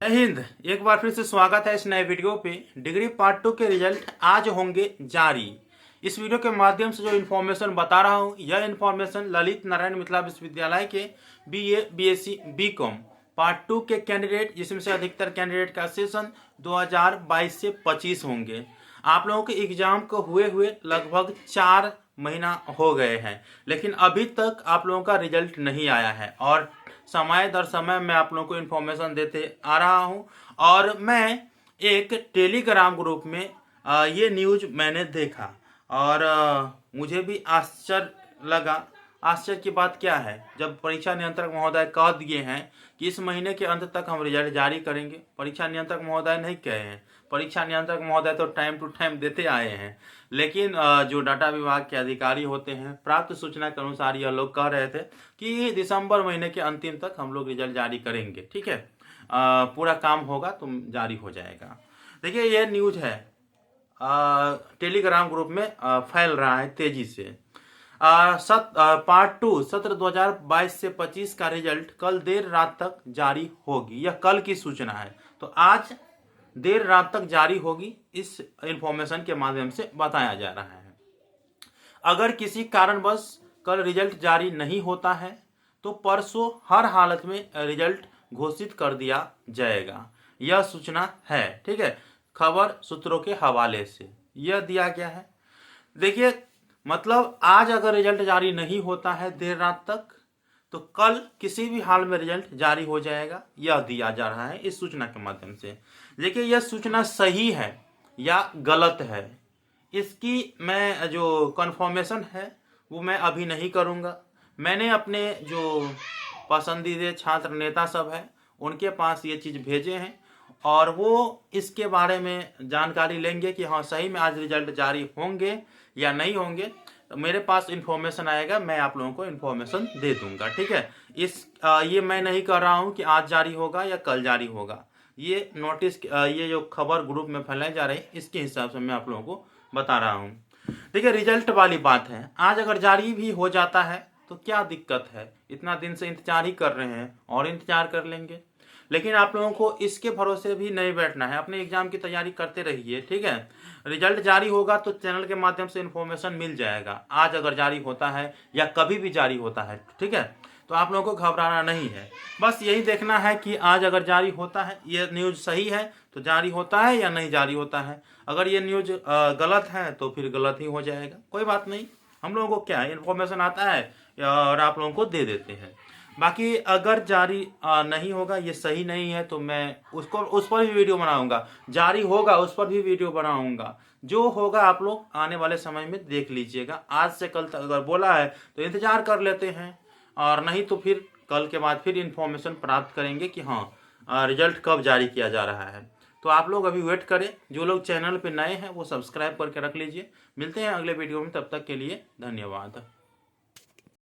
जय हिंद। एक बार फिर से स्वागत है इस नए वीडियो पे। डिग्री पार्ट 2 के रिजल्ट आज होंगे जारी। इस वीडियो के माध्यम से जो इन्फॉर्मेशन बता रहा हूँ, यह इन्फॉर्मेशन ललित नारायण मिथिला विश्वविद्यालय के बीए, बीएससी, बीकॉम पार्ट 2 के कैंडिडेट, जिसमें से अधिकतर कैंडिडेट का सेशन 2022 से 25 होंगे। आप लोगों के एग्जाम को हुए लगभग 4 महीना हो गए हैं, लेकिन अभी तक आप लोगों का रिजल्ट नहीं आया है और समय दर समय मैं आप लोगों को इन्फॉर्मेशन देते आ रहा हूं। और मैं एक टेलीग्राम ग्रुप में ये न्यूज मैंने देखा और मुझे भी आश्चर्य लगा। आश्चर्य की बात क्या है, जब परीक्षा नियंत्रक महोदय कह दिए हैं कि इस महीने के अंत तक हम रिजल्ट जारी करेंगे। परीक्षा नियंत्रक महोदय नहीं कहे हैं, परीक्षा नियंत्रक महोदय तो टाइम टू टाइम देते आए हैं, लेकिन जो डाटा विभाग के अधिकारी होते हैं, प्राप्त सूचना के अनुसार यह लोग कह रहे थे कि दिसंबर महीने के अंतिम तक हम लोग रिजल्ट जारी करेंगे। ठीक है, पूरा काम होगा तो जारी हो जाएगा। देखिए, यह न्यूज है, टेलीग्राम ग्रुप में फैल रहा है तेजी से। पार्ट 2 सत्र 2022 से 25 का रिजल्ट कल देर रात तक जारी होगी। यह कल की सूचना है, तो आज देर रात तक जारी होगी, इस इंफॉर्मेशन के माध्यम से बताया जा रहा है। अगर किसी कारणवश कल रिजल्ट जारी नहीं होता है तो परसों हर हालत में रिजल्ट घोषित कर दिया जाएगा। यह सूचना है, ठीक है, खबर सूत्रों के हवाले से यह दिया गया है। देखिए, मतलब आज अगर रिजल्ट जारी नहीं होता है देर रात तक, तो कल किसी भी हाल में रिजल्ट जारी हो जाएगा, यह दिया जा रहा है इस सूचना के माध्यम से। देखिए, यह सूचना सही है या गलत है, इसकी मैं जो कंफर्मेशन है वो मैं अभी नहीं करूंगा। मैंने अपने जो पसंदीदा छात्र नेता सब है उनके पास ये चीज़ भेजे हैं और वो इसके बारे में जानकारी लेंगे कि हाँ सही में आज रिजल्ट जारी होंगे या नहीं होंगे। तो मेरे पास इन्फॉर्मेशन आएगा, मैं आप लोगों को इन्फॉर्मेशन दे दूंगा। ठीक है, ये मैं नहीं कह रहा हूँ कि आज जारी होगा या कल जारी होगा। ये नोटिस, ये जो खबर ग्रुप में फैलाई जा रही है, इसके हिसाब से मैं आप लोगों को बता रहा हूँ। देखिए, रिजल्ट वाली बात है, आज अगर जारी भी हो जाता है तो क्या दिक्कत है, इतना दिन से इंतजार ही कर रहे हैं और इंतजार कर लेंगे। लेकिन आप लोगों को इसके भरोसे भी नहीं बैठना है, अपने एग्जाम की तैयारी करते रहिए। ठीक है, रिजल्ट जारी होगा तो चैनल के माध्यम से इन्फॉर्मेशन मिल जाएगा, आज अगर जारी होता है या कभी भी जारी होता है। ठीक है, तो आप लोगों को घबराना नहीं है, बस यही देखना है कि आज अगर जारी होता है, ये न्यूज सही है तो जारी होता है या नहीं जारी होता है। अगर ये न्यूज गलत है तो फिर गलत ही हो जाएगा, कोई बात नहीं। हम लोगों को क्या है, इन्फॉर्मेशन आता है और आप लोगों को दे देते हैं। बाकी अगर जारी नहीं होगा, ये सही नहीं है, तो मैं उस पर भी वीडियो बनाऊंगा। जारी होगा उस पर भी वीडियो बनाऊंगा। जो होगा आप लोग आने वाले समय में देख लीजिएगा। आज से कल तक अगर बोला है तो इंतजार कर लेते हैं, और नहीं तो फिर कल के बाद फिर इंफॉर्मेशन प्राप्त करेंगे कि हाँ रिजल्ट कब जारी किया जा रहा है। तो आप लोग अभी वेट करें, जो लोग चैनल पे नए हैं वो सब्सक्राइब करके रख लीजिए। मिलते हैं अगले वीडियो में, तब तक के लिए धन्यवाद।